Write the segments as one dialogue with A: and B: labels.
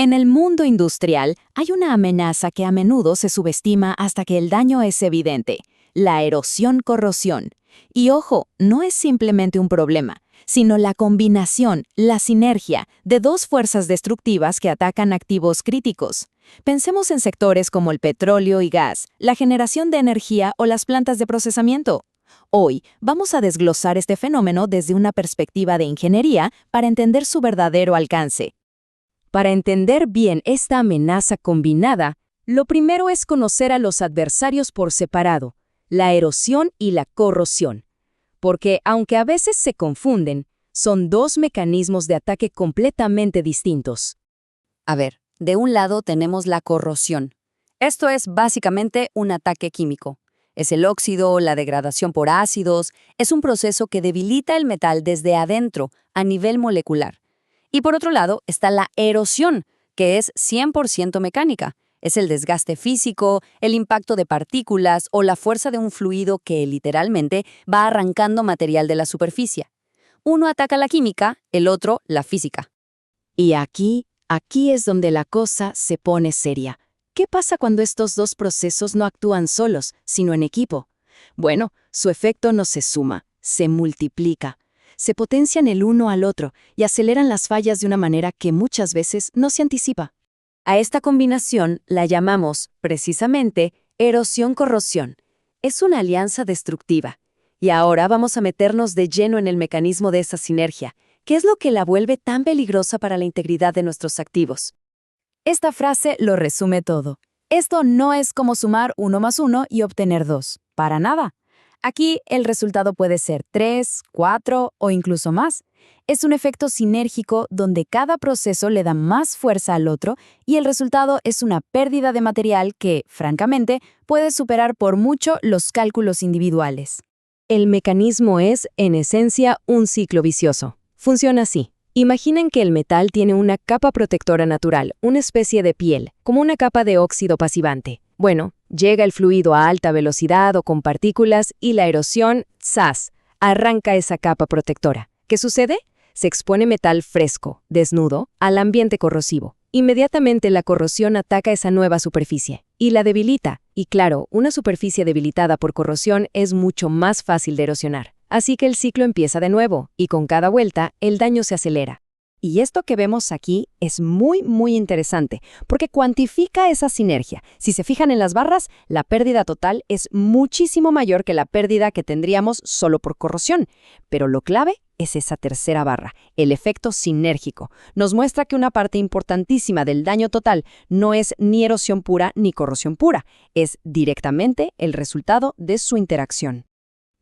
A: En el mundo industrial hay una amenaza que a menudo se subestima hasta que el daño es evidente: la erosión-corrosión. Y ojo, no es simplemente un problema, sino la combinación, la sinergia de dos fuerzas destructivas que atacan activos críticos. Pensemos en sectores como el petróleo y gas, la generación de energía o las plantas de procesamiento. Hoy vamos a desglosar este fenómeno desde una perspectiva de ingeniería para entender su verdadero alcance.
B: Para entender bien esta amenaza combinada, lo primero es conocer a los adversarios por separado, la erosión y la corrosión. Porque, aunque a veces se confunden, son dos mecanismos de ataque completamente distintos.
C: A ver, de un lado tenemos la corrosión. Esto es básicamente un ataque químico. Es el óxido, la degradación por ácidos, es un proceso que debilita el metal desde adentro, a nivel molecular. Y por otro lado está la erosión, que es 100% mecánica. Es el desgaste físico, el impacto de partículas o la fuerza de un fluido que literalmente va arrancando material de la superficie. Uno ataca la química, el otro la física.
B: Y aquí es donde la cosa se pone seria. ¿Qué pasa cuando estos dos procesos no actúan solos, sino en equipo? Bueno, su efecto no se suma, se multiplica. Se potencian el uno al otro y aceleran las fallas de una manera que muchas veces no se anticipa.
C: A esta combinación la llamamos, precisamente, erosión-corrosión. Es una alianza destructiva. Y ahora vamos a meternos de lleno en el mecanismo de esa sinergia. ¿Qué es lo que la vuelve tan peligrosa para la integridad de nuestros activos?
A: Esta frase lo resume todo. Esto no es como sumar 1 más 1 y obtener 2. Para nada. Aquí el resultado puede ser 3, 4 o incluso más. Es un efecto sinérgico donde cada proceso le da más fuerza al otro y el resultado es una pérdida de material que, francamente, puede superar por mucho los cálculos individuales.
B: El mecanismo es, en esencia, un ciclo vicioso. Funciona así. Imaginen que el metal tiene una capa protectora natural, una especie de piel, como una capa de óxido pasivante. Bueno, llega el fluido a alta velocidad o con partículas y la erosión, ¡zas!, arranca esa capa protectora. ¿Qué sucede? Se expone metal fresco, desnudo, al ambiente corrosivo. Inmediatamente la corrosión ataca esa nueva superficie y la debilita. Y claro, una superficie debilitada por corrosión es mucho más fácil de erosionar. Así que el ciclo empieza de nuevo y con cada vuelta el daño se acelera. Y esto que vemos aquí es muy interesante, porque cuantifica esa sinergia. Si se fijan en las barras, la pérdida total es muchísimo mayor que la pérdida que tendríamos solo por corrosión. Pero lo clave es esa tercera barra, el efecto sinérgico. Nos muestra que una parte importantísima del daño total no es ni erosión pura ni corrosión pura, es directamente el resultado de su interacción.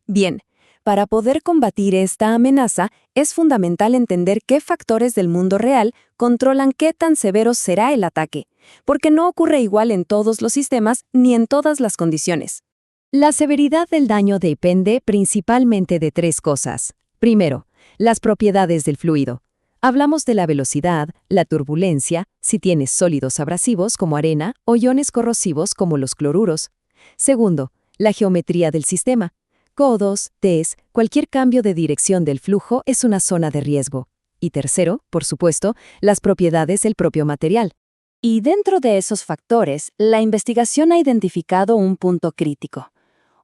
A: Bien. Para poder combatir esta amenaza, es fundamental entender qué factores del mundo real controlan qué tan severo será el ataque, porque no ocurre igual en todos los sistemas ni en todas las condiciones.
B: La severidad del daño depende principalmente de 3 cosas. Primero, las propiedades del fluido. Hablamos de la velocidad, la turbulencia, si tienes sólidos abrasivos como arena o iones corrosivos como los cloruros. Segundo, la geometría del sistema. Codos, Ts, cualquier cambio de dirección del flujo es una zona de riesgo. Y tercero, por supuesto, las propiedades del propio material.
A: Y dentro de esos factores, la investigación ha identificado un punto crítico: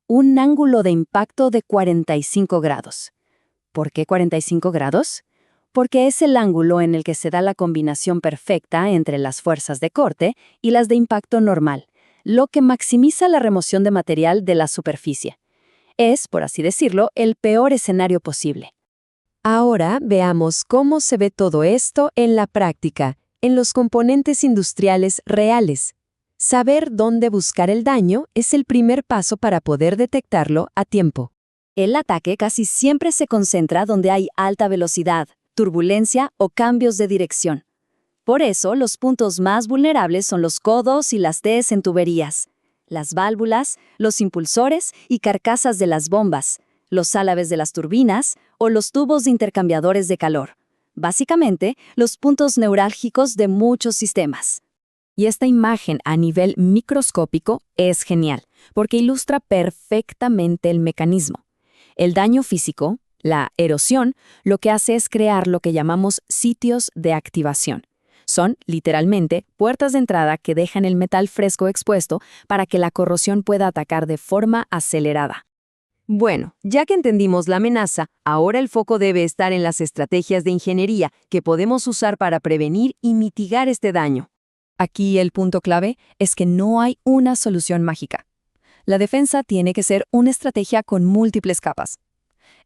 A: un ángulo de impacto de 45 grados. ¿Por qué 45 grados? Porque es el ángulo en el que se da la combinación perfecta entre las fuerzas de corte y las de impacto normal, lo que maximiza la remoción de material de la superficie. Es, por así decirlo, el peor escenario posible.
B: Ahora veamos cómo se ve todo esto en la práctica, en los componentes industriales reales. Saber dónde buscar el daño es el primer paso para poder detectarlo a tiempo.
C: El ataque casi siempre se concentra donde hay alta velocidad, turbulencia o cambios de dirección. Por eso, los puntos más vulnerables son los codos y las Ts en tuberías, las válvulas, los impulsores y carcasas de las bombas, los álabes de las turbinas o los tubos de intercambiadores de calor. Básicamente, los puntos neurálgicos de muchos sistemas.
A: Y esta imagen a nivel microscópico es genial, porque ilustra perfectamente el mecanismo. El daño físico, la erosión, lo que hace es crear lo que llamamos sitios de activación. Son, literalmente, puertas de entrada que dejan el metal fresco expuesto para que la corrosión pueda atacar de forma acelerada.
B: Bueno, ya que entendimos la amenaza, ahora el foco debe estar en las estrategias de ingeniería que podemos usar para prevenir y mitigar este daño.
C: Aquí el punto clave es que no hay una solución mágica. La defensa tiene que ser una estrategia con múltiples capas.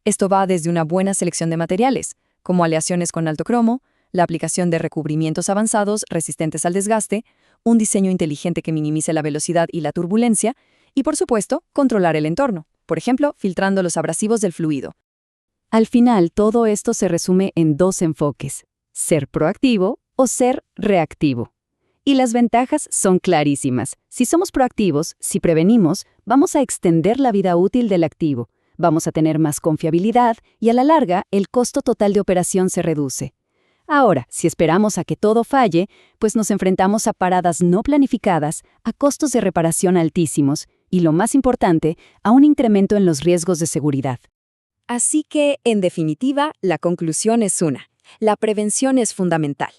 C: Esto va desde una buena selección de materiales, como aleaciones con alto cromo, la aplicación de recubrimientos avanzados resistentes al desgaste, un diseño inteligente que minimice la velocidad y la turbulencia, y por supuesto, controlar el entorno, por ejemplo, filtrando los abrasivos del fluido.
B: Al final, todo esto se resume en dos enfoques: ser proactivo o ser reactivo. Y las ventajas son clarísimas. Si somos proactivos, si prevenimos, vamos a extender la vida útil del activo, vamos a tener más confiabilidad y a la larga el costo total de operación se reduce. Ahora, si esperamos a que todo falle, pues nos enfrentamos a paradas no planificadas, a costos de reparación altísimos y, lo más importante, a un incremento en los riesgos de seguridad.
C: Así que, en definitiva, la conclusión es una: la prevención es fundamental.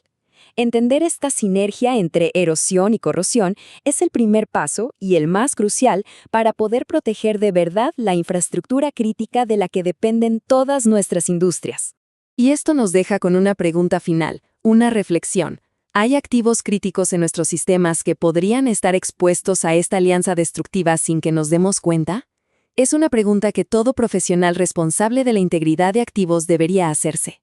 C: Entender esta sinergia entre erosión y corrosión es el primer paso y el más crucial para poder proteger de verdad la infraestructura crítica de la que dependen todas nuestras industrias.
B: Y esto nos deja con una pregunta final, una reflexión. ¿Hay activos críticos en nuestros sistemas que podrían estar expuestos a esta alianza destructiva sin que nos demos cuenta? Es una pregunta que todo profesional responsable de la integridad de activos debería hacerse.